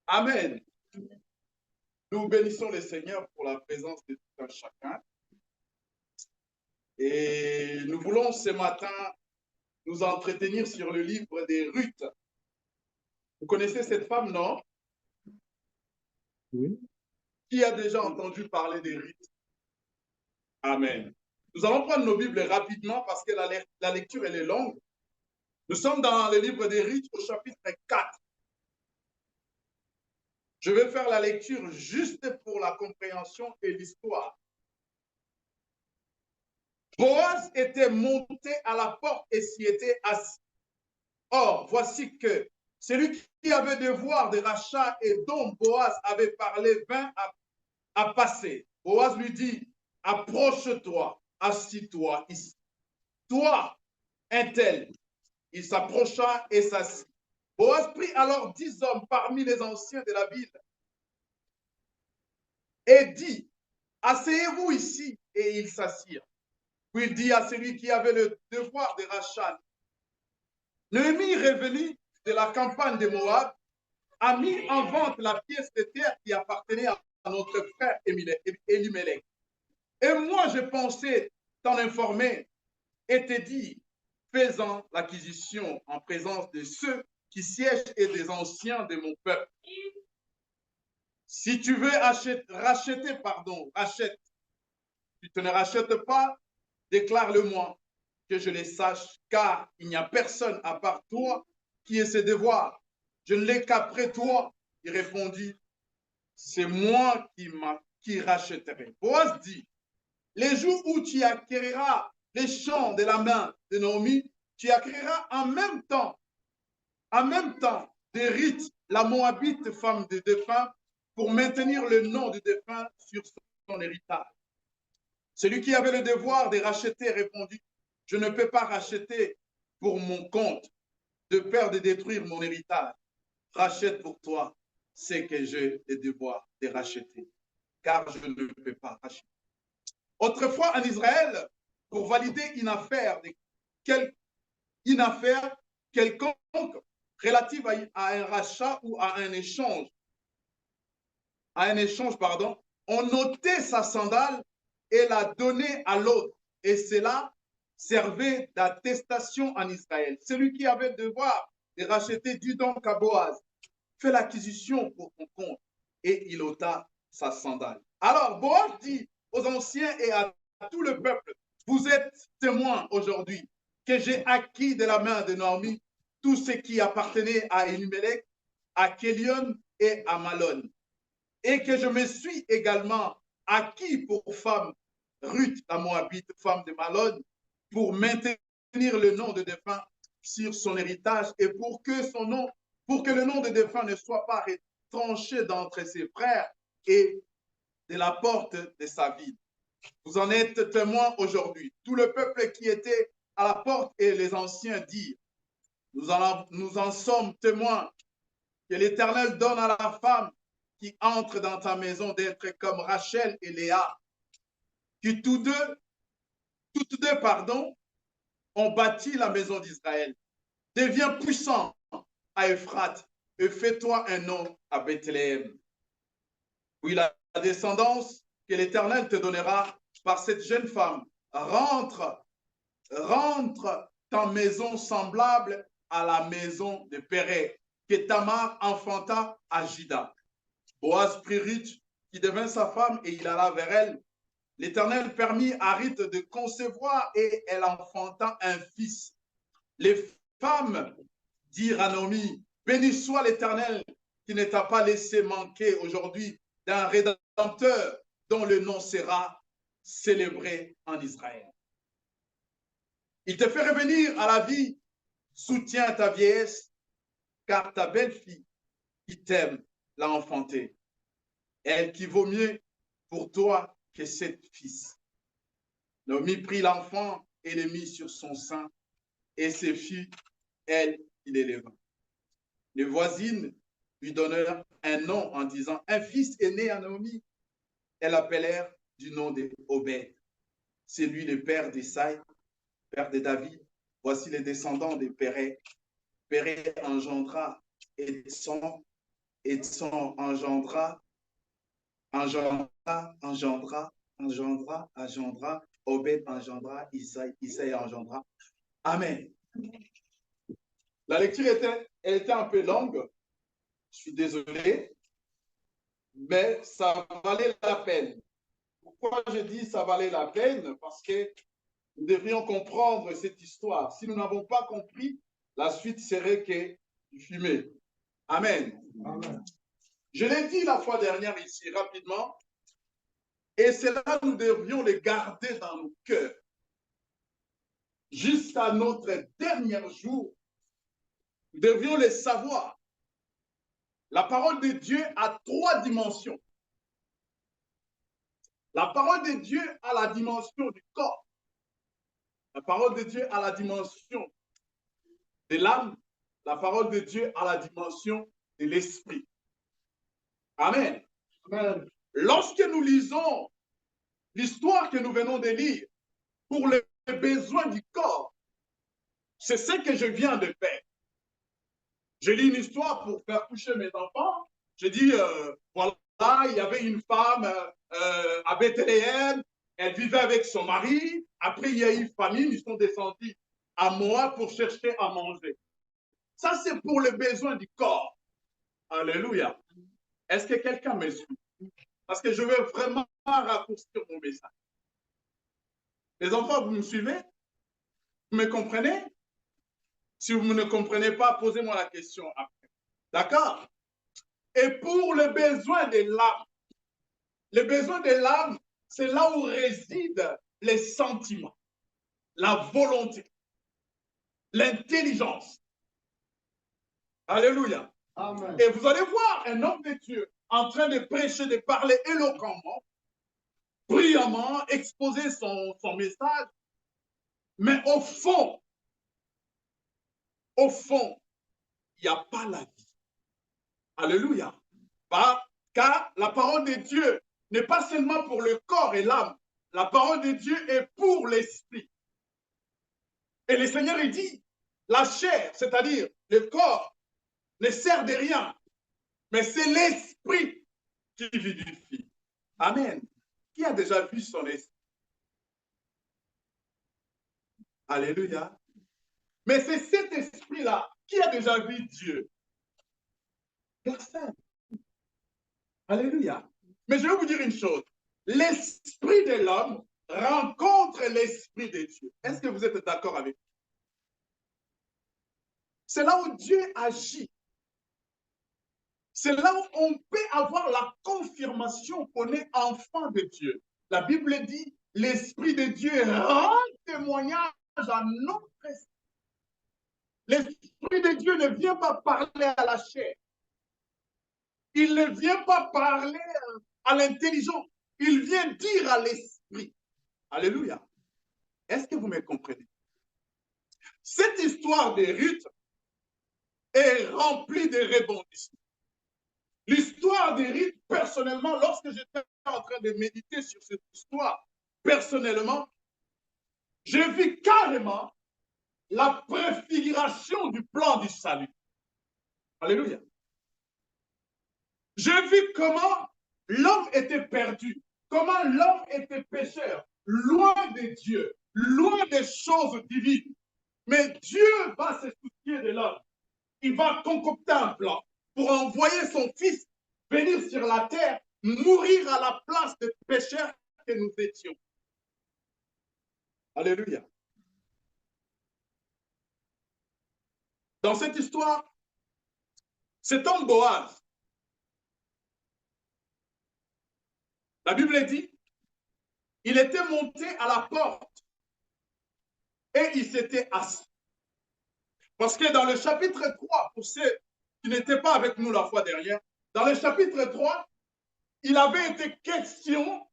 Amen. Nous bénissons le Seigneur pour la présence de tout un chacun. Et nous voulons ce matin nous entretenir sur le livre des Ruth. Vous connaissez cette femme, non? Oui. Qui a déjà entendu parler des Ruth? Amen. Nous allons prendre nos Bibles rapidement parce que la lecture elle est longue. Nous sommes dans le livre des Ruth au chapitre 4. Je vais faire la lecture juste pour la compréhension et l'histoire. Boaz était monté à la porte et s'y était assis. Or, voici que celui qui avait devoir de rachat et dont Boaz avait parlé vint à passer. Boaz lui dit, approche-toi, assis-toi ici. Toi, un tel. Il s'approcha et s'assit. Boaz prit alors 10 hommes parmi les anciens de la ville et dit, asseyez-vous ici. Et ils s'assirent. Puis il dit à celui qui avait le devoir de rachat, Noémie, revenue de la campagne de Moab, a mis en vente la pièce de terre qui appartenait à notre frère Elimelech. Et moi, je pensais t'en informer et te dire, faisant l'acquisition en présence de ceux qui siègent et des anciens de mon peuple. Si tu veux rachète. Si tu ne rachètes pas, déclare-le-moi, que je les sache, car il n'y a personne à part toi qui ait ce devoir. Je ne l'ai qu'après toi. Il répondit, c'est moi qui rachèterai. Boaz dit, les jours où tu acquériras les champs de la main de Naomi, tu acquériras en même temps des rites, la Moabite femme de défunt, pour maintenir le nom du défunt sur son héritage. Celui qui avait le devoir de racheter répondit, je ne peux pas racheter pour mon compte, de peur de détruire mon héritage. Rachète pour toi ce que j'ai le devoir de racheter, car je ne peux pas racheter. Autrefois, en Israël, pour valider une affaire quelconque relative à un rachat ou à un échange, on notait sa sandale et la donnait à l'autre. Et cela servait d'attestation en Israël. Celui qui avait le devoir de racheter dit donc à Boaz, fais l'acquisition pour ton compte. Et il ôta sa sandale. Alors Boaz dit aux anciens et à tout le peuple, vous êtes témoins aujourd'hui que j'ai acquis de la main de Naomi tout ce qui appartenait à Elimelech, à Kélion et à Malon, et que je me suis également acquis pour femme Ruth, la Moabite, femme de Malon, pour maintenir le nom de défunt sur son héritage et pour que le nom de défunt ne soit pas retranché d'entre ses frères et de la porte de sa ville. Vous en êtes témoins aujourd'hui. Tout le peuple qui était à la porte et les anciens dirent, nous en sommes témoins, que l'Éternel donne à la femme qui entre dans ta maison d'être comme Rachel et Léa, qui toutes deux, ont bâti la maison d'Israël. Deviens puissant à Euphrate et fais-toi un nom à Bethléem. Oui, la descendance que l'Éternel te donnera par cette jeune femme, rentre ta maison semblable à la maison de Péré, que Tamar enfanta à Juda. Boaz prit Ruth, qui devint sa femme, et il alla vers elle. L'Éternel permit à Ruth de concevoir et elle enfanta un fils. Les femmes dirent à Naomi, béni soit l'Éternel qui ne t'a pas laissé manquer aujourd'hui d'un rédempteur dont le nom sera célébré en Israël. Il te fait revenir à la vie, soutiens ta vieillesse, car ta belle-fille qui t'aime l'a enfantée. Elle qui vaut mieux pour toi que 7 fils. Naomi prit l'enfant et le mit sur son sein, et ses filles, elle, il éleva. Les voisines lui donnèrent un nom en disant, un fils est né à Naomi. Elles appelèrent du nom d'Obed. C'est lui le père d'Esaïe, père de David. Voici les descendants de Péré. Péré engendra Edson, Édson engendra, Obed engendra, Isaïe engendra. Amen. La lecture elle était un peu longue, je suis désolé, mais ça valait la peine. Pourquoi je dis ça valait la peine? Parce que nous devrions comprendre cette histoire. Si nous n'avons pas compris, la suite serait que du fumé. Amen. Amen. Je l'ai dit la fois dernière ici, rapidement, et cela, nous devrions les garder dans nos cœurs. Jusqu'à notre dernier jour, nous devrions les savoir. La parole de Dieu a 3 dimensions. La parole de Dieu a la dimension du corps. La parole de Dieu a la dimension de l'âme. La parole de Dieu a la dimension de l'esprit. Amen. Amen. Lorsque nous lisons l'histoire que nous venons de lire pour les besoins du corps, c'est ce que je viens de faire. Je lis une histoire pour faire coucher mes enfants. Je dis, voilà, il y avait une femme à Bethléem, elle vivait avec son mari. Après, il y a eu famine, ils sont descendus à Moab pour chercher à manger. Ça, c'est pour les besoins du corps. Alléluia. Est-ce que quelqu'un me suit? Parce que je veux vraiment raccourcir mon message. Les enfants, vous me suivez? Vous me comprenez? Si vous ne comprenez pas, posez-moi la question après. D'accord? Et pour les besoins de l'âme, c'est là où résident les sentiments, la volonté, l'intelligence. Alléluia. Amen. Et vous allez voir un homme de Dieu en train de prêcher, de parler éloquemment, brillamment, exposer son message. Mais au fond, il n'y a pas la vie. Alléluia. Car la parole de Dieu n'est pas seulement pour le corps et l'âme. La parole de Dieu est pour l'esprit. Et le Seigneur, il dit, la chair, c'est-à-dire le corps, ne sert de rien, mais c'est l'esprit qui vivifie. Amen. Qui a déjà vu son esprit? Alléluia. Mais c'est cet esprit-là qui a déjà vu Dieu. Personne. Alléluia. Mais je vais vous dire une chose. L'esprit de l'homme rencontre l'esprit de Dieu. Est-ce que vous êtes d'accord avec moi? C'est là où Dieu agit. C'est là où on peut avoir la confirmation qu'on est enfant de Dieu. La Bible dit, l'Esprit de Dieu rend témoignage à notre esprit. L'Esprit de Dieu ne vient pas parler à la chair. Il ne vient pas parler à l'intelligence. Il vient dire à l'esprit. Alléluia. Est-ce que vous me comprenez? Cette histoire de Ruth est remplie de rebondissements. L'histoire de Ruth, personnellement, lorsque j'étais en train de méditer sur cette histoire, personnellement, j'ai vu carrément la préfiguration du plan du salut. Alléluia. J'ai vu comment l'homme était perdu, comment l'homme était pécheur, loin de Dieu, loin des choses divines. Mais Dieu va se soucier de l'homme. Il va concocter un plan pour envoyer son fils venir sur la terre, mourir à la place des pécheurs que nous étions. Alléluia. Dans cette histoire, cet homme Boaz, la Bible dit, il était monté à la porte et il s'était assis. Parce que dans le chapitre 3, pour ceux qui n'étaient pas avec nous la fois dernière, dans le chapitre 3, il avait été question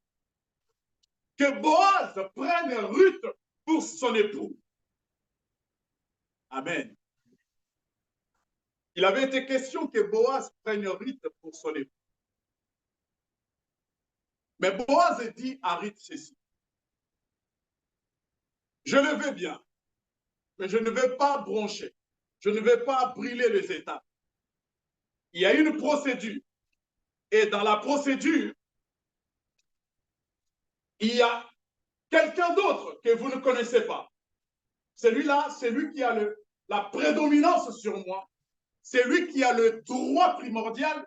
que Boaz prenne Ruth pour son époux. Amen. Il avait été question que Boaz prenne Ruth pour son époux. Mais Boaz dit à Ruth ceci. Je le veux bien, mais je ne veux pas broncher. Je ne veux pas brûler les étapes. il y a une procédure. Et dans la procédure, il y a quelqu'un d'autre que vous ne connaissez pas. Celui-là, c'est lui qui a la prédominance sur moi. C'est lui qui a le droit primordial,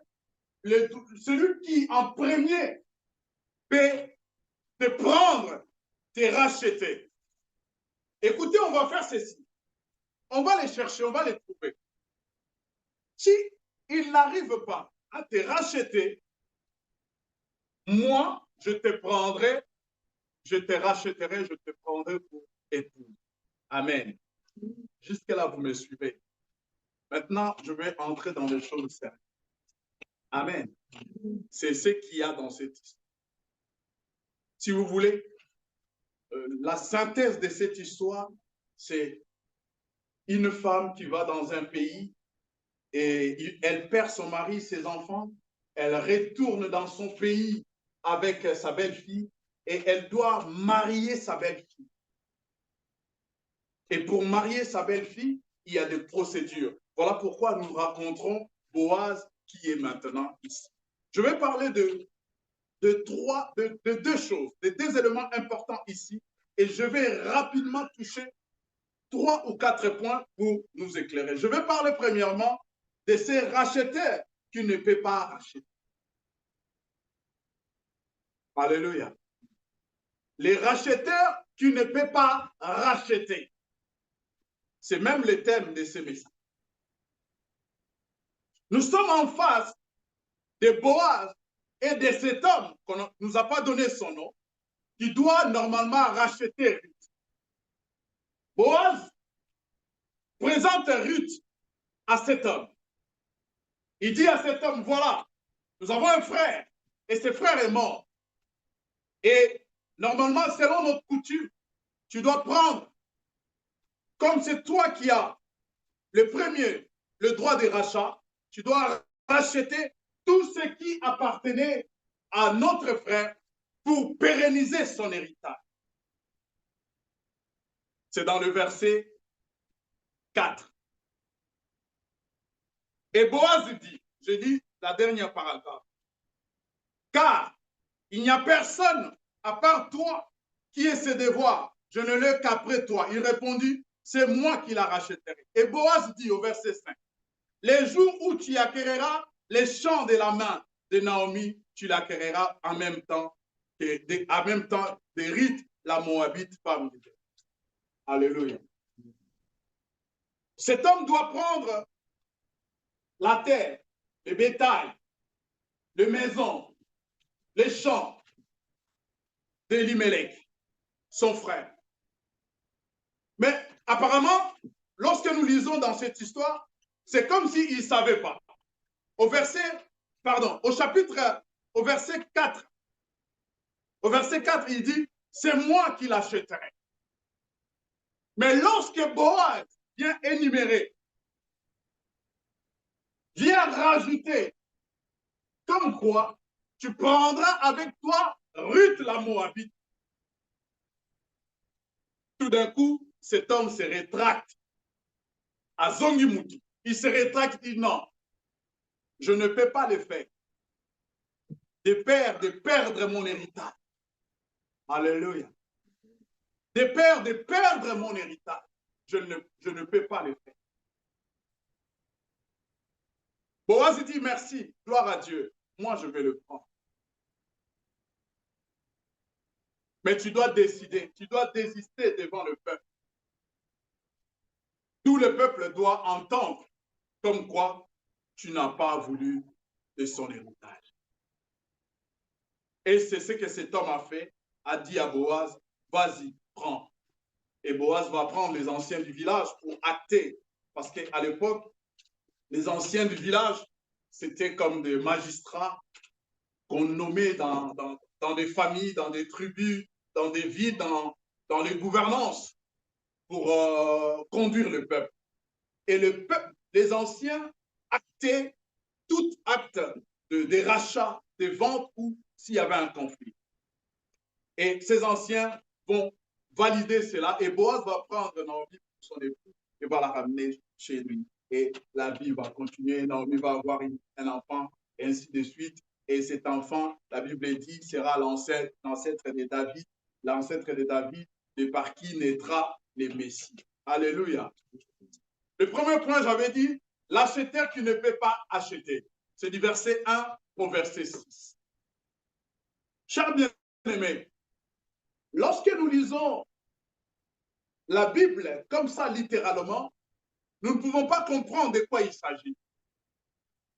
celui qui en premier peut te prendre, te racheter. Écoutez, on va faire ceci. On va les chercher, on va les trouver. Si il n'arrive pas à te racheter, moi, je te prendrai, je te racheterai, je te prendrai pour épouse. Amen. Jusque-là, vous me suivez. Maintenant, je vais entrer dans les choses sérieuses. Amen. C'est ce qu'il y a dans cette histoire. Si vous voulez, la synthèse de cette histoire, c'est une femme qui va dans un pays et elle perd son mari, ses enfants, elle retourne dans son pays avec sa belle-fille et elle doit marier sa belle-fille. Et pour marier sa belle-fille, il y a des procédures. Voilà pourquoi nous rencontrons Boaz qui est maintenant ici. Je vais parler de deux choses, de deux éléments importants ici, et je vais rapidement toucher 3 ou 4 points pour nous éclairer. Je vais parler premièrement de ces racheteurs qui ne peuvent pas racheter. Alléluia. Les racheteurs qui ne peuvent pas racheter. C'est même le thème de ce message. Nous sommes en face de Boaz et de cet homme qu'on ne nous a pas donné son nom, qui doit normalement racheter Ruth. Boaz présente Ruth à cet homme. Il dit à cet homme, voilà, nous avons un frère et ce frère est mort. Et normalement, selon notre coutume, tu dois prendre, comme c'est toi qui as le premier, le droit de rachat, tu dois racheter tout ce qui appartenait à notre frère pour pérenniser son héritage. C'est dans le verset 4. Et Boaz dit, je lis la dernière paragraphe, car il n'y a personne à part toi qui ait ce devoir. Je ne l'ai qu'après toi. Il répondit, c'est moi qui la rachèterai. Et Boaz dit au verset 5, les jours où tu acquériras les champs de la main de Naomi, tu l'acquériras en même temps de Ruth, la Moabite, femme de Dieu. Alléluia. Cet homme doit prendre la terre, le bétail, les maisons, les champs d'Elimelech, son frère. Mais apparemment, lorsque nous lisons dans cette histoire, c'est comme s'il ne savait pas. Au verset 4, il dit, c'est moi qui l'achèterai. Mais lorsque Boaz vient énumérer, vient rajouter, comme quoi tu prendras avec toi Ruth la Moabite, tout d'un coup, cet homme se rétracte à Zongimutu. Il se rétracte, il dit non, je ne peux pas le faire. De perdre mon héritage. Alléluia. De perdre mon héritage. Je ne peux pas le faire. Boaz dit merci, gloire à Dieu. Moi, je vais le prendre. Mais tu dois décider, tu dois désister devant le peuple. Tout le peuple doit entendre comme quoi tu n'as pas voulu de son héritage. Et c'est ce que cet homme a fait, a dit à Boaz, vas-y, prends. Et Boaz va prendre les anciens du village pour acter. Parce qu'à l'époque, les anciens du village, c'était comme des magistrats qu'on nommait dans des familles, dans des tribus, dans des villes, dans les gouvernances pour conduire le peuple. Et le peuple, les anciens actaient tout acte de rachat, de vente ou s'il y avait un conflit. Et ces anciens vont valider cela et Boaz va prendre Naomi pour son époux et va la ramener chez lui. et la vie va continuer. Naomi va avoir un enfant, et ainsi de suite. Et cet enfant, la Bible dit, sera l'ancêtre de David, de par qui naîtra le Messie. Alléluia. Le premier point, j'avais dit, l'acheteur qui ne peut pas acheter. C'est du verset 1 au verset 6. Chers bien-aimés, lorsque nous lisons la Bible comme ça littéralement, nous ne pouvons pas comprendre de quoi il s'agit.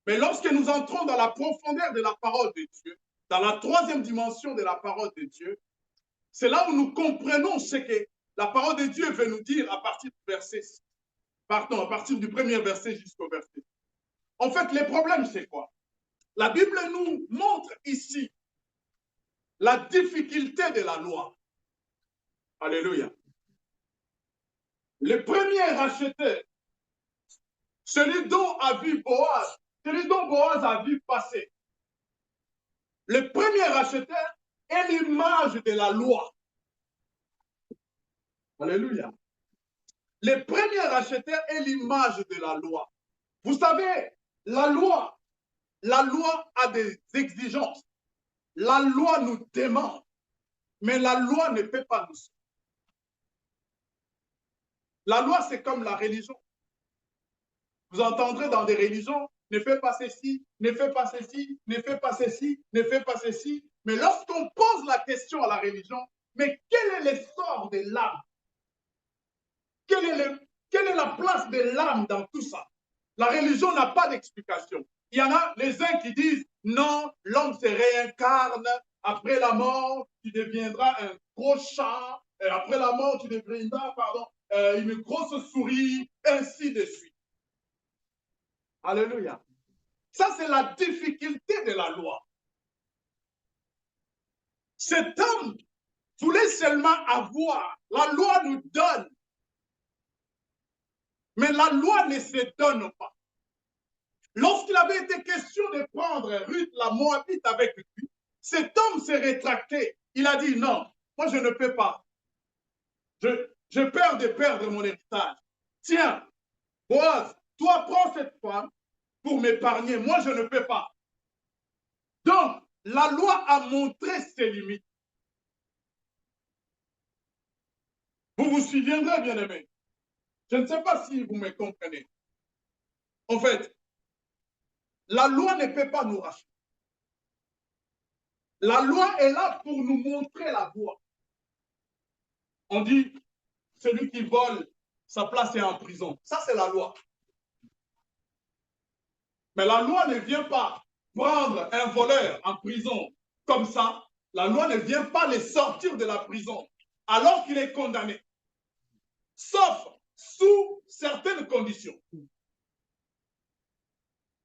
Mais lorsque nous entrons dans la profondeur de la parole de Dieu, dans la troisième dimension de la parole de Dieu, c'est là où nous comprenons ce que la parole de Dieu veut nous dire à partir du verset, à partir du premier verset jusqu'au verset. En fait, les problèmes, c'est quoi? La Bible nous montre ici la difficulté de la loi. Alléluia. Le premier acheteur, celui dont a vu Boaz, celui dont Boaz a vu passer. Le premier acheteur est l'image de la loi. Alléluia. Le premier acheteur est l'image de la loi. Vous savez, la loi a des exigences. La loi nous demande, mais la loi ne peut pas nous suivre. La loi, c'est comme la religion. Vous entendrez dans des religions, ne fais pas ceci, ne fais pas ceci, ne fais pas ceci, ne fais pas ceci. Mais lorsqu'on pose la question à la religion, mais quel est l'essor de l'âme? Quelle est la place de l'âme dans tout ça? La religion n'a pas d'explication. Il y en a les uns qui disent, non, l'homme se réincarne, après la mort, tu deviendras un gros chat, et après la mort, tu deviendras, une grosse souris, ainsi de suite. Alléluia. Ça, c'est la difficulté de la loi. Cet homme voulait seulement avoir. La loi nous donne. Mais la loi ne se donne pas. Lorsqu'il avait été question de prendre Ruth la Moabite avec lui, cet homme s'est rétracté. Il a dit non, moi je ne peux pas. Je peur de perdre mon héritage. Tiens, Boaz, toi prends cette femme pour m'épargner. Moi je ne peux pas. Donc, la loi a montré ses limites. Vous vous souviendrez, bien-aimés. Je ne sais pas si vous me comprenez. En fait, la loi ne peut pas nous racheter. La loi est là pour nous montrer la voie. On dit, celui qui vole, sa place est en prison. Ça, c'est la loi. Mais la loi ne vient pas prendre un voleur en prison comme ça. La loi ne vient pas le sortir de la prison alors qu'il est condamné. Sauf sous certaines conditions.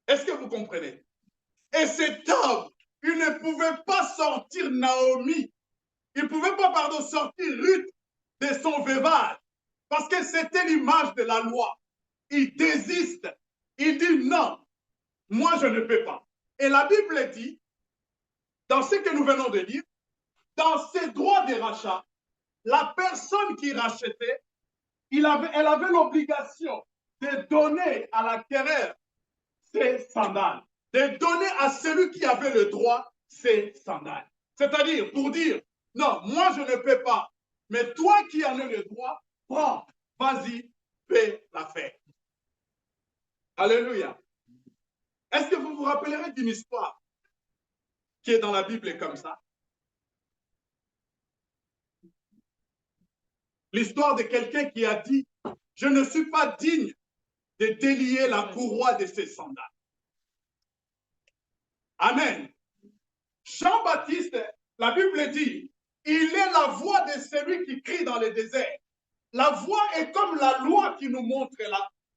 Est-ce que vous comprenez? Et cet homme, il ne pouvait pas sortir Naomi. Il ne pouvait pas, sortir Ruth de son veuvage. Parce que c'était l'image de la loi. Il désiste. Il dit non, moi je ne peux pas. Et la Bible dit, dans ce que nous venons de lire, dans ses droits de rachat, la personne qui rachetait, elle avait l'obligation de donner à l'acquéreur ses sandales, de donner à celui qui avait le droit ses sandales. C'est-à-dire pour dire, non, moi je ne peux pas, mais toi qui en as le droit, prends, vas-y, fais l'affaire. Alléluia. Est-ce que vous vous rappellerez d'une histoire qui est dans la Bible comme ça? L'histoire de quelqu'un qui a dit, je ne suis pas digne de délier la courroie de ses sandales. Amen. Jean-Baptiste, la Bible dit, il est la voix de celui qui crie dans le désert. La voix est comme la loi qui nous montre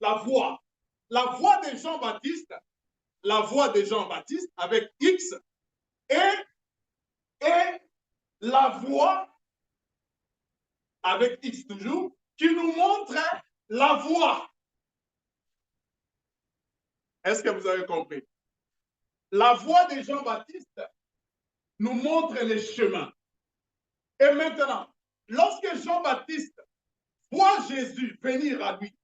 la voie. La voix de Jean-Baptiste, avec X, et la voix avec X toujours, qui nous montre la voie. Est-ce que vous avez compris? La voix de Jean-Baptiste nous montre les chemins. Et maintenant, lorsque Jean-Baptiste voit Jésus venir à lui,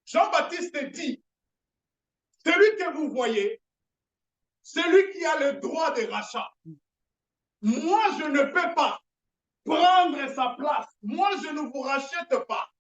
Jean-Baptiste dit, Celui que vous voyez, celui qui a le droit de rachat. Moi, je ne peux pas prendre sa place. Moi, je ne vous rachète pas.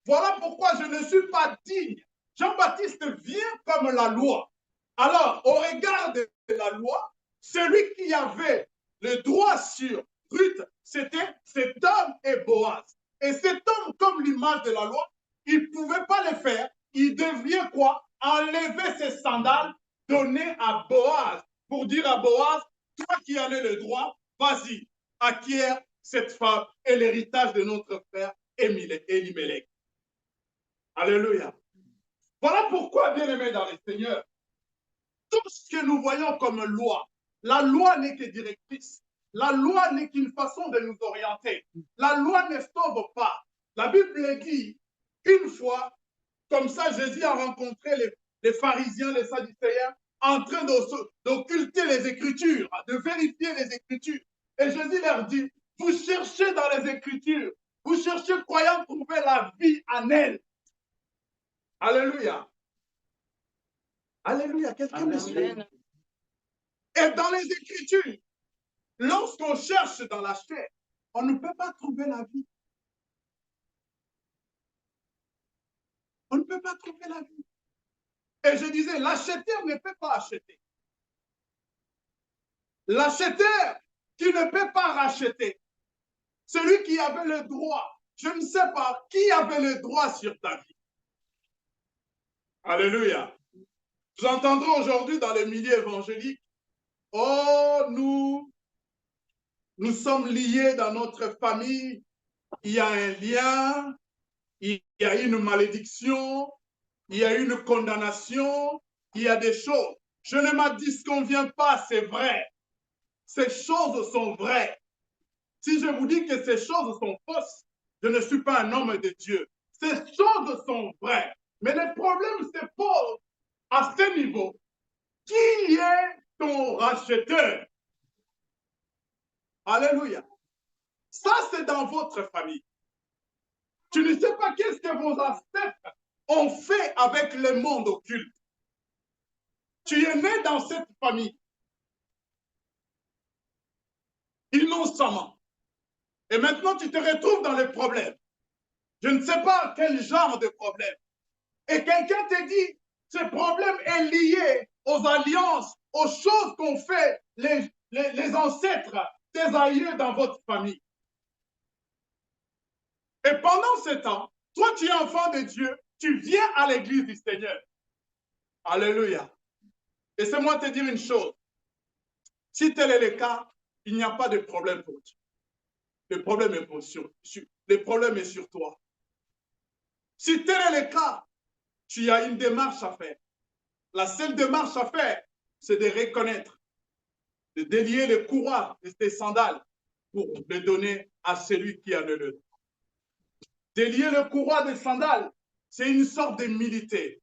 Voilà pourquoi je ne suis pas digne. Jean-Baptiste vient comme la loi. Alors, au regard de la loi, celui qui avait le droit sur Ruth, c'était cet homme et Boaz. Et cet homme, comme l'image de la loi, il ne pouvait pas le faire. Il devait quoi? Enlever ses sandales, donner à Boaz, pour dire à Boaz, toi qui en as le droit, vas-y, acquiert cette femme et l'héritage de notre frère Elimelech. Alléluia. Voilà pourquoi, bien-aimés dans le Seigneur, tout ce que nous voyons comme loi, la loi n'est que directrice. La loi n'est qu'une façon de nous orienter. La loi ne sauve pas. La Bible dit, une fois, comme ça, Jésus a rencontré les pharisiens, les sadducéens, en train d'occulter les Écritures, de vérifier les Écritures. Et Jésus leur dit, vous cherchez dans les Écritures, vous cherchez croyant trouver la vie en elle. Alléluia. Alléluia. Quelqu'un me suit? Et dans les Écritures, lorsqu'on cherche dans la chair, on ne peut pas trouver la vie. On ne peut pas trouver la vie. Et je disais, l'acheteur ne peut pas acheter. L'acheteur qui ne peut pas racheter. Celui qui avait le droit. Je ne sais pas qui avait le droit sur ta vie. Alléluia. Vous entendrez aujourd'hui dans les milieux évangéliques, oh, nous sommes liés dans notre famille, il y a un lien, il y a une malédiction, il y a une condamnation, il y a des choses. Je ne m'en disconviens pas, c'est vrai. Ces choses sont vraies. Si je vous dis que ces choses sont fausses, je ne suis pas un homme de Dieu. Ces choses sont vraies. Mais le problème se pose à ce niveau. Qui est ton racheteur? Alléluia. Ça, c'est dans votre famille. Tu ne sais pas qu'est-ce que vos ancêtres ont fait avec le monde occulte. Tu es né dans cette famille. Innocemment. Et maintenant, tu te retrouves dans les problèmes. Je ne sais pas quel genre de problème. Et quelqu'un te dit, ce problème est lié aux alliances, aux choses qu'ont fait les ancêtres des aïeux dans votre famille. Et pendant ce temps, toi, tu es enfant de Dieu, tu viens à l'église du Seigneur. Alléluia. Laissez-moi te dire une chose. Si tel est le cas, il n'y a pas de problème pour Dieu. Le problème est sur toi. Si tel est le cas, tu as une démarche à faire. La seule démarche à faire, c'est de reconnaître, de délier le courroie de tes sandales pour le donner à celui qui a le droit. Délier le courroie des sandales, c'est une sorte de militer.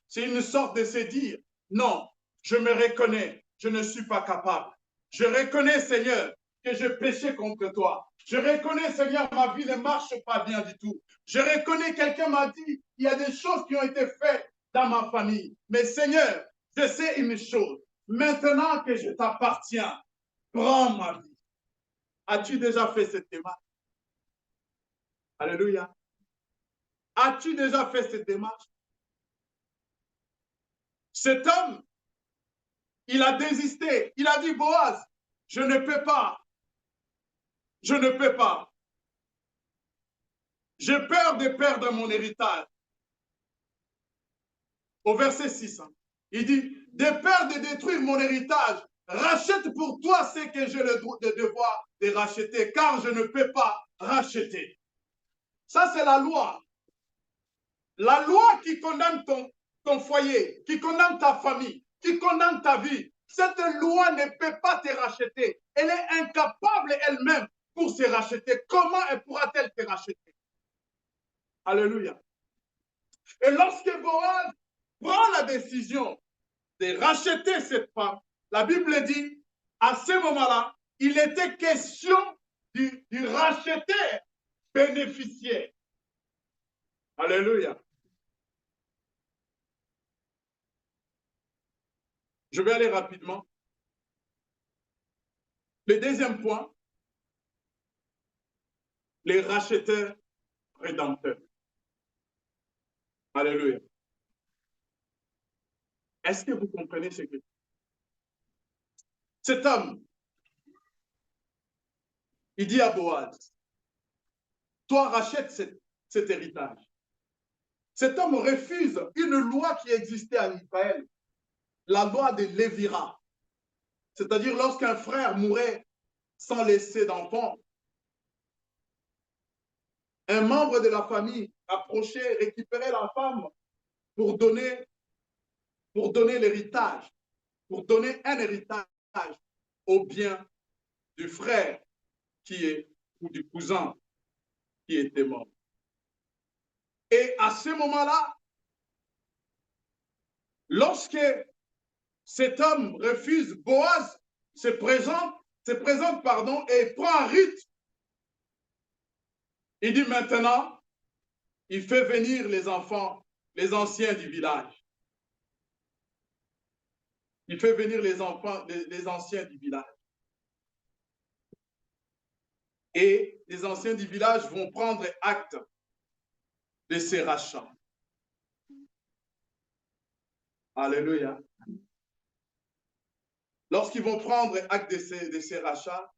C'est une sorte de se dire, non, je me reconnais, je ne suis pas capable. Je reconnais, Seigneur, que je péchais contre toi. Je reconnais, Seigneur, ma vie ne marche pas bien du tout. Je reconnais, quelqu'un m'a dit, il y a des choses qui ont été faites dans ma famille. Mais Seigneur, je sais une chose. Maintenant que je t'appartiens, prends ma vie. As-tu déjà fait cette démarche? Alléluia. As-tu déjà fait cette démarche? Cet homme, il a désisté. Il a dit, Boaz, je ne peux pas. Je ne peux pas. J'ai peur de perdre mon héritage. Au verset 6, il dit, de peur de détruire mon héritage, rachète pour toi ce que j'ai le devoir de racheter, car je ne peux pas racheter. Ça, c'est la loi. La loi qui condamne ton foyer, qui condamne ta famille, qui condamne ta vie. Cette loi ne peut pas te racheter. Elle est incapable elle-même pour se racheter. Comment elle pourra-t-elle te racheter? Alléluia. Et lorsque Boaz prend la décision de racheter cette femme, la Bible dit, à ce moment-là, il était question du racheteur bénéficiaire. Alléluia. Je vais aller rapidement. Le deuxième point, les racheteurs rédempteurs. Alléluia. Est-ce que vous comprenez ce que cet homme, il dit à Boaz, toi rachète cet héritage. Cet homme refuse une loi qui existait en Israël, la loi de Lévira. C'est-à-dire lorsqu'un frère mourait sans laisser d'enfant, un membre de la famille approchait, récupérait la femme pour donner l'héritage, pour donner un héritage au bien du frère ou du cousin qui était mort. Et à ce moment-là, lorsque cet homme refuse, Boaz se présente, et prend un rite. Il dit maintenant, il fait venir les enfants, les anciens du village. Il fait venir les enfants, les anciens du village. Et les anciens du village vont prendre acte de ces rachats. Alléluia. Lorsqu'ils vont prendre acte de ces rachats,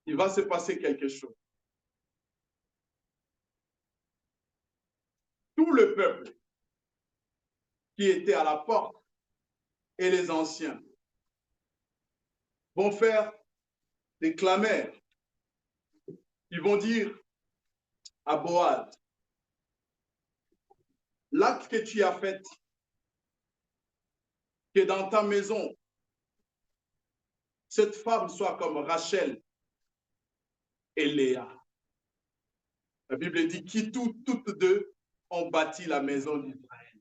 il va se passer quelque chose. Tout le peuple qui était à la porte et les anciens vont faire des clameurs. Ils vont dire à Boaz, l'acte que tu as fait, que dans ta maison, cette femme soit comme Rachel et Léa. La Bible dit qui toutes deux ont bâti la maison d'Israël.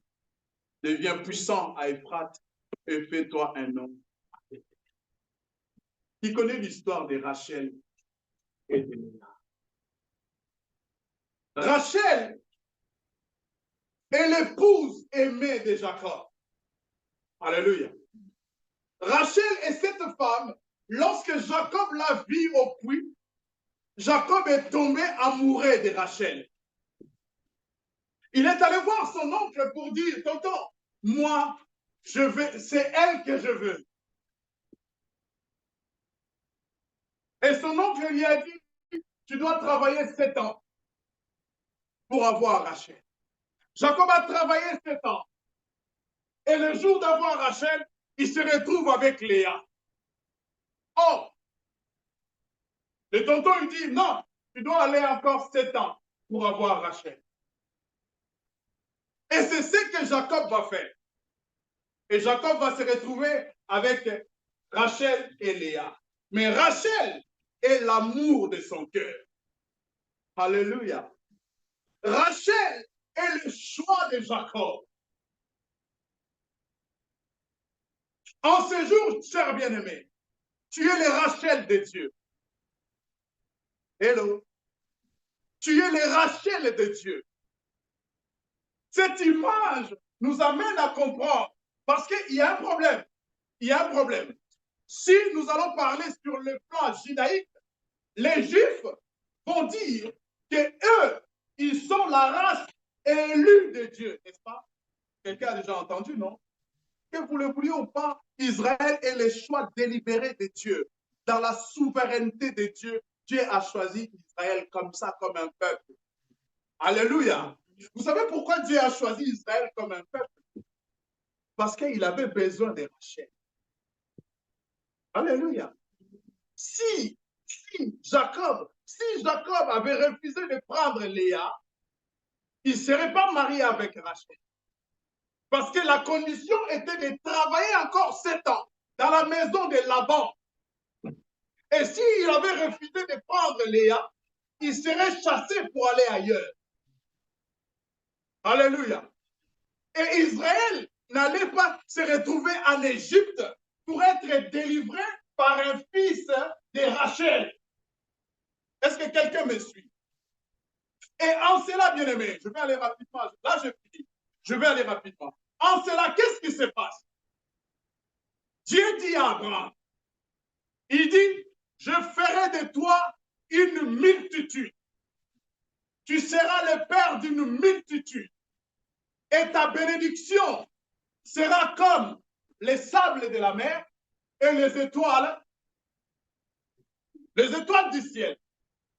Deviens puissant à Ephrate et fais-toi un homme. Qui connaît l'histoire de Rachel et de Léa? Rachel est l'épouse aimée de Jacob. Alléluia. Rachel est cette femme, lorsque Jacob l'a vue au puits, Jacob est tombé amoureux de Rachel. Il est allé voir son oncle pour dire, tonton, moi, c'est elle que je veux. Et son oncle lui a dit, tu dois travailler 7 ans pour avoir Rachel. Jacob a travaillé 7 ans. Et le jour d'avoir Rachel, il se retrouve avec Léa. Oh, le tonton lui dit, non, tu dois aller encore 7 ans pour avoir Rachel. Et c'est ce que Jacob va faire. Et Jacob va se retrouver avec Rachel et Léa. Mais Rachel est l'amour de son cœur. Alléluia. Rachel est le choix de Jacob. En ce jour, cher bien-aimé, tu es le Rachel de Dieu. Hello. Tu es le Rachel de Dieu. Cette image nous amène à comprendre, parce qu'il y a un problème. Il y a un problème. Si nous allons parler sur le plan judaïque, les Juifs vont dire que eux, ils sont la race élue de Dieu, n'est-ce pas? Quelqu'un a déjà entendu, non? Que vous le vouliez ou pas, Israël est le choix délibéré de Dieu. Dans la souveraineté de Dieu, Dieu a choisi Israël comme ça, comme un peuple. Alléluia. Vous savez pourquoi Dieu a choisi Israël comme un peuple? Parce qu'il avait besoin de Rachel. Alléluia. Si Jacob avait refusé de prendre Léa, il ne serait pas marié avec Rachel. Parce que la condition était de travailler encore 7 ans dans la maison de Laban. Et s'il avait refusé de prendre Léa, il serait chassé pour aller ailleurs. Alléluia. Et Israël n'allait pas se retrouver en Égypte pour être délivré par un fils de Rachel. Est-ce que quelqu'un me suit? Et en cela, bien-aimé, je vais aller rapidement. Là, je finis. Je vais aller rapidement. En cela, qu'est-ce qui se passe? Dieu dit à Abraham, il dit, je ferai de toi une multitude. Tu seras le père d'une multitude. Et ta bénédiction sera comme les sables de la mer et les étoiles du ciel.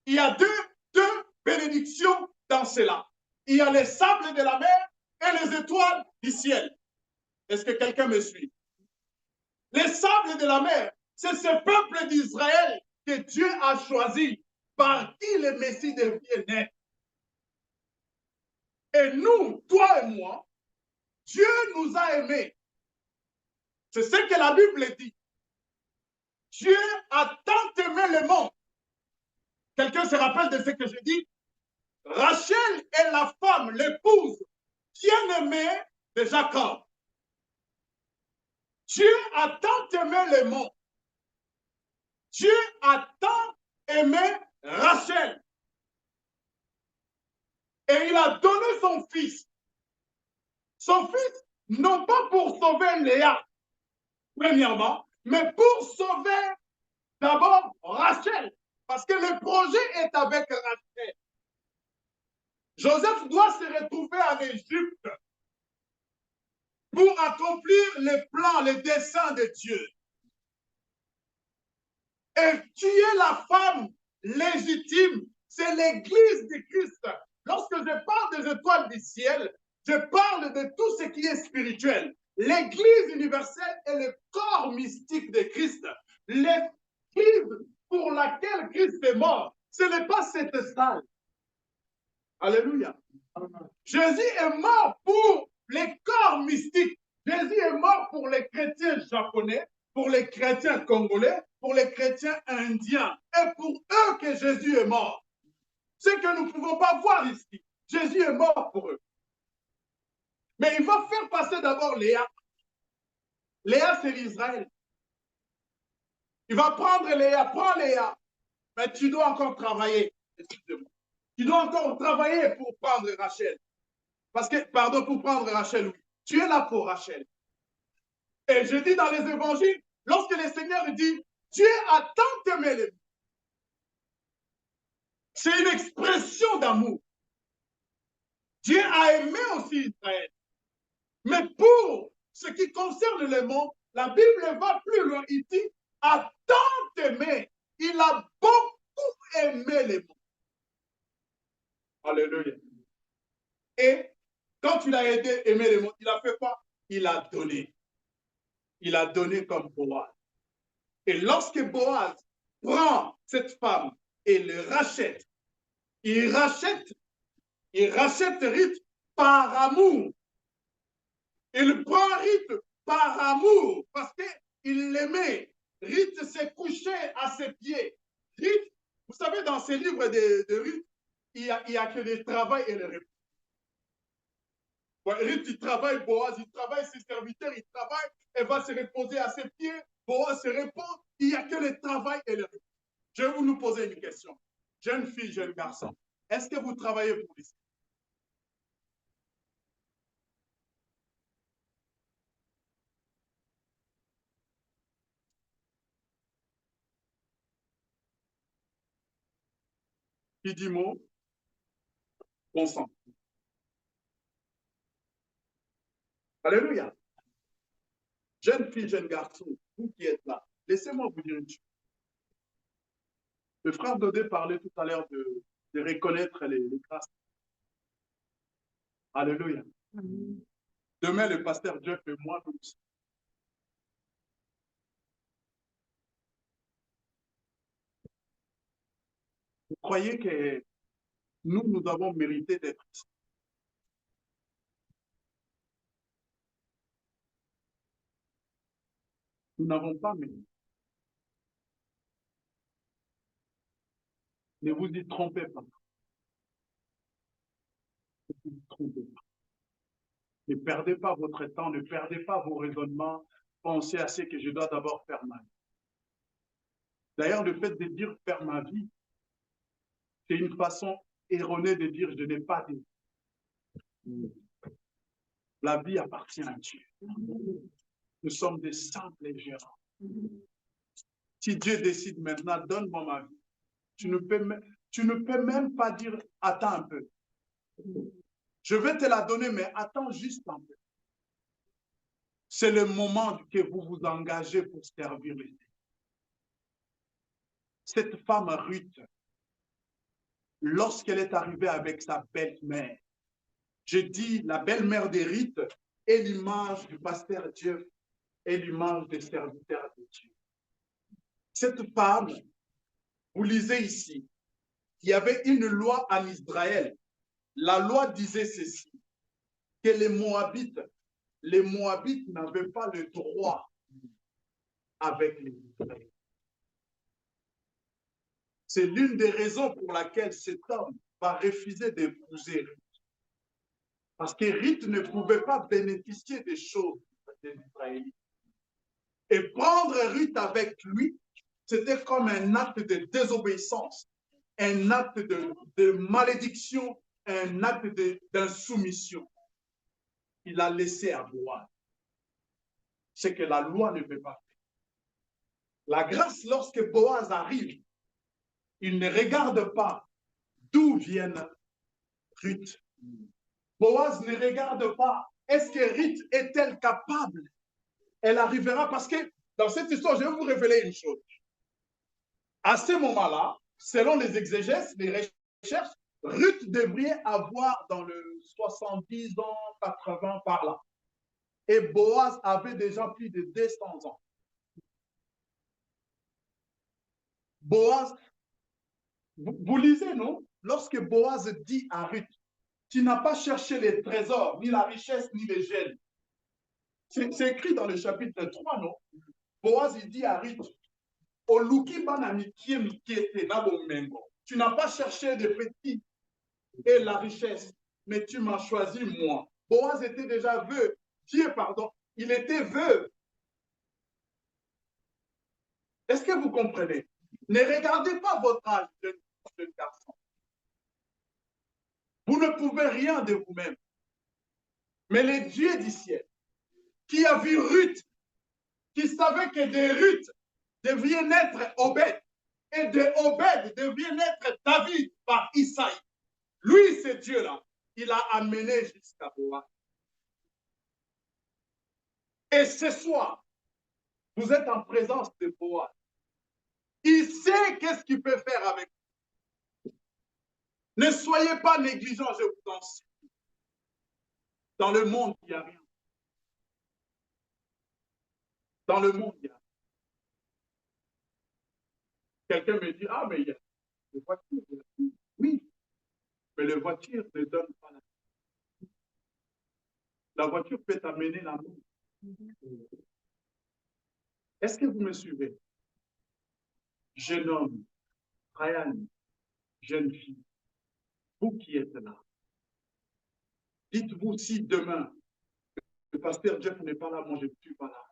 Il y a deux bénédictions dans cela. Il y a les sables de la mer et les étoiles du ciel. Est-ce que quelqu'un me suit? Les sables de la mer, c'est ce peuple d'Israël que Dieu a choisi, par qui le Messie devient naître. Et nous, toi et moi, Dieu nous a aimés. C'est ce que la Bible dit. Dieu a tant aimé le monde. Quelqu'un se rappelle de ce que je dis? Rachel est la femme, l'épouse bien-aimée de Jacob. Dieu a tant aimé le monde. Dieu a tant aimé Rachel. Et il a donné son fils. Son fils, non pas pour sauver Léa, premièrement, mais pour sauver d'abord Rachel. Parce que le projet est avec Rachel. Joseph doit se retrouver en Égypte pour accomplir les plans, les desseins de Dieu. Et tu es la femme légitime. C'est l'église du Christ. Lorsque je parle des étoiles du ciel, je parle de tout ce qui est spirituel. L'église universelle est le corps mystique de Christ. L'église pour laquelle Christ est mort, ce n'est pas cette salle. Alléluia. Jésus est mort pour les corps mystiques. Jésus est mort pour les chrétiens japonais, pour les chrétiens congolais, pour les chrétiens indiens. Et pour eux que Jésus est mort. Ce que nous ne pouvons pas voir ici. Jésus est mort pour eux. Mais il va faire passer d'abord Léa. Léa, c'est l'Israël. Il va prendre Léa. Prends Léa. Mais tu dois encore travailler. Excusez-moi. Tu dois encore travailler pour prendre Rachel. Parce que, pardon, pour prendre Rachel, oui. Tu es là pour Rachel. Et je dis dans les évangiles, lorsque le Seigneur dit, Dieu a tant aimé les... C'est une expression d'amour. Dieu a aimé aussi Israël. Mais pour ce qui concerne le monde, la Bible va plus loin. Il dit, a tant aimé. Il a beaucoup aimé les mondes. Alléluia. Et quand il a aimé les mondes, il a fait quoi? Il a donné. Il a donné comme Boaz. Et lorsque Boaz prend cette femme et le rachète, il rachète Ruth par amour. Il prend Ruth par amour parce qu'il l'aimait. Ruth s'est couché à ses pieds. Ruth, vous savez, dans ces livres de Ruth, il y a que le travail et le repos. Ruth, il travaille, Boaz, il travaille, ses serviteurs, il travaille, elle va se reposer à ses pieds, Boaz se repose, il n'y a que le travail et le repos. Je vais vous nous poser une question. Jeune fille, jeune garçon, est-ce que vous travaillez pour ici? Qui dit mot? Consent. Alléluia. Jeune fille, jeune garçon, vous qui êtes là, laissez-moi vous dire une chose. Le frère Dodé parlait tout à l'heure de reconnaître les grâces. Alléluia. Demain, le pasteur Jeff et moi, nous vous croyez que nous avons mérité d'être ici? Nous n'avons pas mérité. Ne vous y trompez pas. Ne vous y trompez pas. Ne perdez pas votre temps, ne perdez pas vos raisonnements. Pensez à ce que je dois d'abord faire ma vie. D'ailleurs, le fait de dire faire ma vie, c'est une façon erronée de dire je n'ai pas de vie. La vie appartient à Dieu. Nous sommes des simples gérants. Si Dieu décide maintenant, donne-moi ma vie, tu ne peux même pas dire, attends un peu. Je vais te la donner, mais attends juste un peu. C'est le moment que vous vous engagez pour servir les Dieu. Cette femme Ruth, lorsqu'elle est arrivée avec sa belle-mère, je dis la belle-mère de Ruth est l'image du pasteur Dieu et l'image des serviteurs de Dieu. Cette femme, vous lisez ici, il y avait une loi en Israël. La loi disait ceci, que les Moabites n'avaient pas le droit avec les Israélites. C'est l'une des raisons pour laquelle cet homme va refuser d'épouser Ruth. Parce que Ruth ne pouvait pas bénéficier des choses des Israélites. Et prendre Ruth avec lui, c'était comme un acte de désobéissance, un acte de malédiction, un acte d'insoumission. Il a laissé à Boaz. C'est que la loi ne peut pas faire. La grâce, lorsque Boaz arrive, il ne regarde pas d'où viennent Ruth. Boaz ne regarde pas, est-ce que Ruth est-elle capable? Elle arrivera parce que dans cette histoire, je vais vous révéler une chose. À ce moment-là, selon les exégèses, les recherches, Ruth devrait avoir dans le 70 ans, 80 par là. Et Boaz avait déjà plus de 200 ans. Boaz, vous lisez, non? Lorsque Boaz dit à Ruth, tu n'as pas cherché les trésors, ni la richesse, ni les gènes. C'est écrit dans le chapitre 3, non? Boaz, il dit à Ruth, tu n'as pas cherché de petits et la richesse, mais tu m'as choisi moi. Boaz était déjà veuve. Dieu, pardon, il était veuve. Est-ce que vous comprenez? Ne regardez pas votre âge, jeune garçon. Vous ne pouvez rien de vous-même. Mais le Dieu du ciel, qui a vu Ruth, qui savait que de Ruth devait naître Obed, et de Obed devait naître David par Isaïe. Lui, ce Dieu-là, il a amené jusqu'à Boaz. Et ce soir, vous êtes en présence de Boaz. Il sait qu'est-ce qu'il peut faire avec vous. Ne soyez pas négligents, je vous en supplie. Dans le monde, il n'y a rien. Dans le monde, il y a rien. Quelqu'un me dit, ah, mais il y a des voitures. Oui, mais les voitures ne donnent pas la vie. La voiture peut t'amener l'amour. Est-ce que vous me suivez? Jeune homme, Ryan, jeune fille, vous qui êtes là, dites-vous si demain, le pasteur Jeff n'est pas là, moi je ne suis pas là,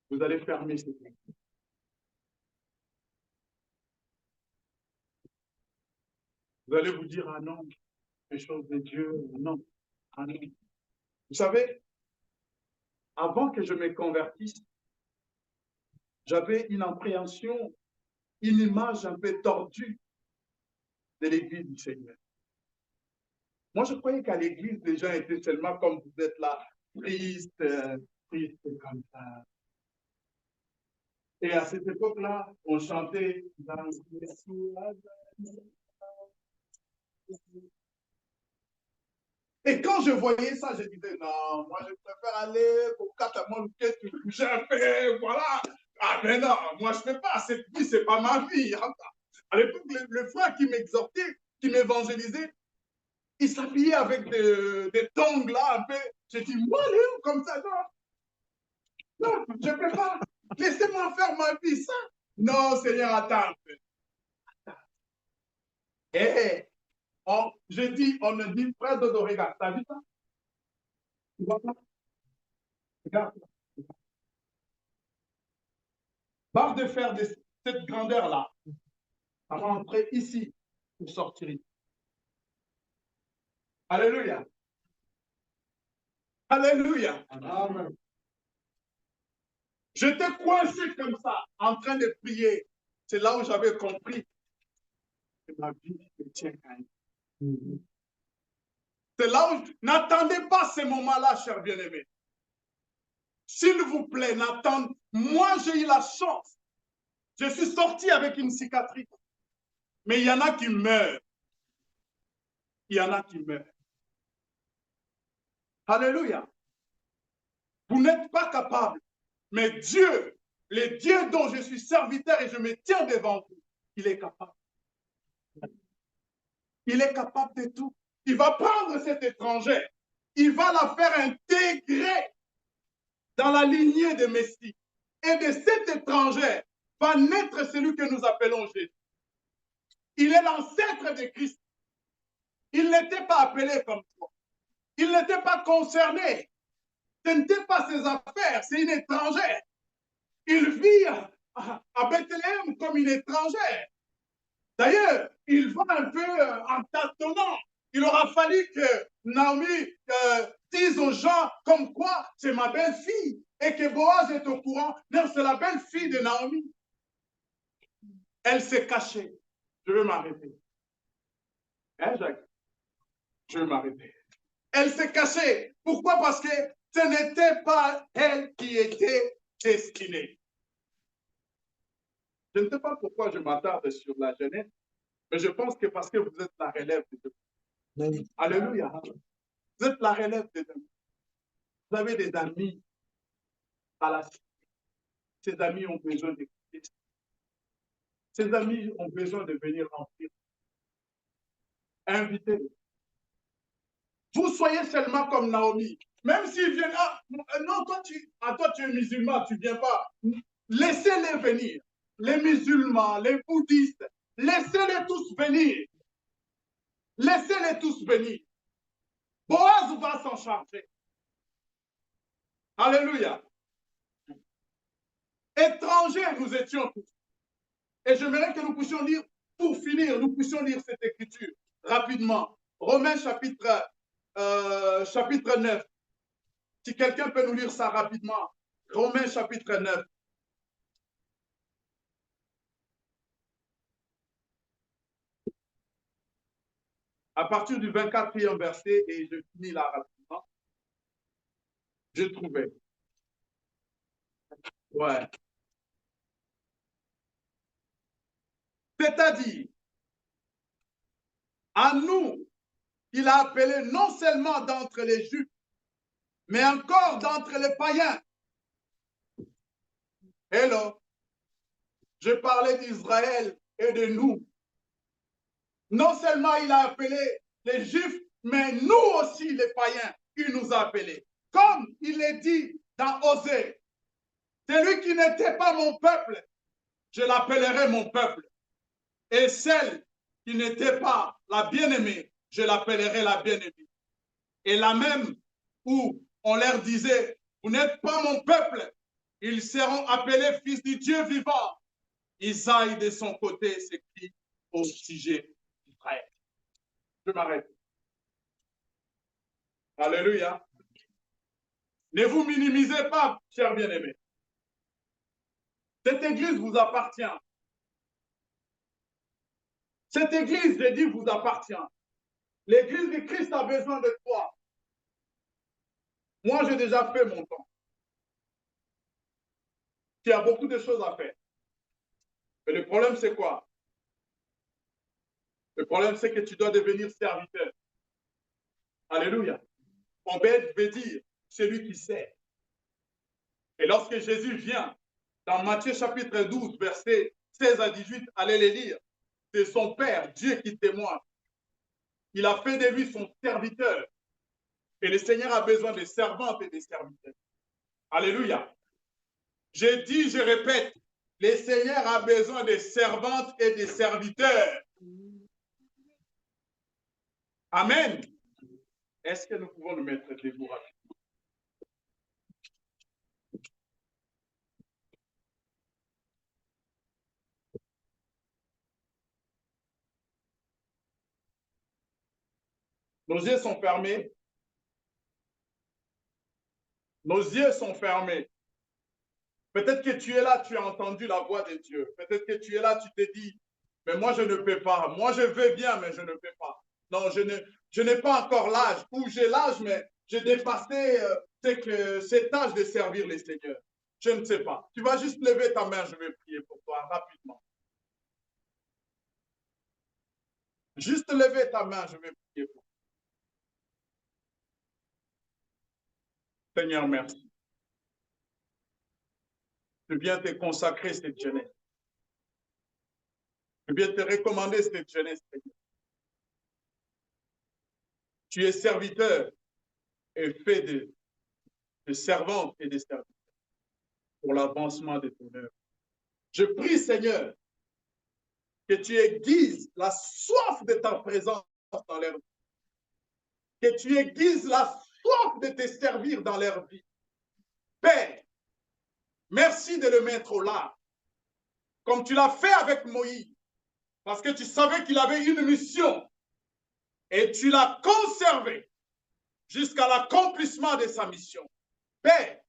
vous allez fermer cette église. Vous allez vous dire, ah non, les choses de Dieu, non, ah non. Vous savez, avant que je me convertisse, j'avais une appréhension, une image un peu tordue de l'église du Seigneur. Moi, je croyais qu'à l'église, les gens étaient seulement comme vous êtes là, tristes, comme ça. Et à cette époque-là, on chantait dans Et quand je voyais ça, je disais, non, moi je préfère aller au Catamon, qu'est-ce que j'ai fait, voilà. Ah, mais non, moi je ne fais pas, cette vie, ce n'est pas ma vie. À l'époque, le frère qui m'exhortait, qui m'évangélisait, il s'habillait avec des tongs là, un peu. J'ai dit, moi, Léo, comme ça, non, non, je ne peux pas. Laissez-moi faire ma vie, ça. Non, Seigneur, attends. Et je dis, on me dit, frère Dodo, regarde, t'as vu ça? Tu vois ça? Regarde. Barre de fer de cette grandeur-là, rentrer ici pour sortir ici. Alléluia. Alléluia. Amen. J'étais coincé comme ça, en train de prier. C'est là où j'avais compris que ma vie me tient à lui. C'est là où n'attendez pas ces moments-là, chers bien-aimés. S'il vous plaît, n'attendez. Moi, j'ai eu la chance. Je suis sorti avec une cicatrice. Mais il y en a qui meurent. Il y en a qui meurent. Alléluia. Vous n'êtes pas capable. Mais Dieu, le Dieu dont je suis serviteur et je me tiens devant vous, il est capable. Il est capable de tout. Il va prendre cette étrangère. Il va la faire intégrer dans la lignée de Messie. Et de cette étrangère va naître celui que nous appelons Jésus. Il est l'ancêtre de Christ. Il n'était pas appelé comme toi. Il n'était pas concerné. Ce n'était pas ses affaires, c'est une étrangère. Il vit à Bethléem comme une étrangère. D'ailleurs, il va un peu en tâtonnant. Il aura fallu que Naomi dise aux gens comme quoi c'est ma belle-fille et que Boaz est au courant. Non, c'est la belle-fille de Naomi. Elle s'est cachée. Je vais m'arrêter. Hein, Jacques? Je vais m'arrêter. Elle s'est cachée. Pourquoi? Parce que ce n'était pas elle qui était destinée. Je ne sais pas pourquoi je m'attarde sur la jeunesse, mais je pense que parce que vous êtes la relève de Dieu. Alléluia. Vous êtes la relève de Dieu. Vous avez des amis à la cité. Ces amis ont besoin d'écouter. Ces amis ont besoin de venir remplir. Invitez-les. Vous soyez seulement comme Naomi. Même s'ils viennent, non, toi tu es musulman, tu ne viens pas. Laissez-les venir. Les musulmans, les bouddhistes, laissez-les tous venir. Laissez-les tous venir. Boaz va s'en charger. Alléluia. Étrangers, nous étions tous. Et j'aimerais que nous puissions lire, pour finir, nous puissions lire cette écriture rapidement. Romains chapitre 9. Si quelqu'un peut nous lire ça rapidement. Romains chapitre 9. À partir du 24e verset, et je finis là rapidement. Je trouvais. Ouais. C'est-à-dire, à nous, il a appelé non seulement d'entre les Juifs, mais encore d'entre les païens. Hello. Je parlais d'Israël et de nous. Non seulement il a appelé les Juifs, mais nous aussi, les païens, il nous a appelés. Comme il est dit dans Osée, celui qui n'était pas mon peuple, je l'appellerai mon peuple. Et celle qui n'était pas la bien-aimée, je l'appellerai la bien-aimée. Et la même où on leur disait, vous n'êtes pas mon peuple, ils seront appelés fils du Dieu vivant. Isaïe, de son côté, s'écrit au sujet d'Israël. Je m'arrête. Alléluia. Ne vous minimisez pas, chers bien-aimés. Cette église vous appartient. Cette église, j'ai dit, vous appartient. L'église de Christ a besoin de toi. Moi, j'ai déjà fait mon temps. Il y a beaucoup de choses à faire. Mais le problème, c'est quoi? Le problème, c'est que tu dois devenir serviteur. Alléluia. Obed veut dire celui qui sert. Et lorsque Jésus vient, dans Matthieu chapitre 12, versets 16 à 18, allez les lire. C'est son Père, Dieu, qui témoigne. Il a fait de lui son serviteur. Et le Seigneur a besoin de servantes et de serviteurs. Alléluia. Je dis, je répète, le Seigneur a besoin de servantes et de serviteurs. Amen. Est-ce que nous pouvons nous mettre debout rapidement? Nos yeux sont fermés. Nos yeux sont fermés. Peut-être que tu es là, tu as entendu la voix de Dieu. Peut-être que tu es là, tu te dis, mais moi je ne peux pas. Moi je veux bien, mais je ne peux pas. Non, je n'ai pas encore l'âge. Ou j'ai l'âge, mais j'ai dépassé cet âge de servir les seigneurs. Je ne sais pas. Tu vas juste lever ta main, je vais prier pour toi rapidement. Juste lever ta main, je vais prier pour toi. Seigneur, merci. Je viens te consacrer cette jeunesse. Je viens te recommander cette jeunesse, Seigneur. Tu es serviteur et fait de servante et de serviteur pour l'avancement de ton œuvre. Je prie, Seigneur, que tu aiguises la soif de ta présence dans leur vie. Que tu aiguises la soif de te servir dans leur vie. Père, merci de le mettre au large, comme tu l'as fait avec Moïse, parce que tu savais qu'il avait une mission et tu l'as conservé jusqu'à l'accomplissement de sa mission. Père,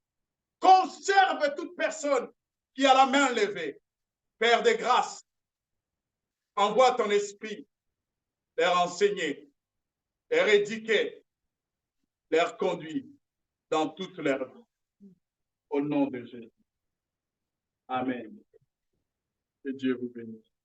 conserve toute personne qui a la main levée. Père de grâce, envoie ton esprit les enseigner, les éduquer, les conduire dans toute leur vie. Au nom de Jésus. Amen. Que Dieu vous bénisse.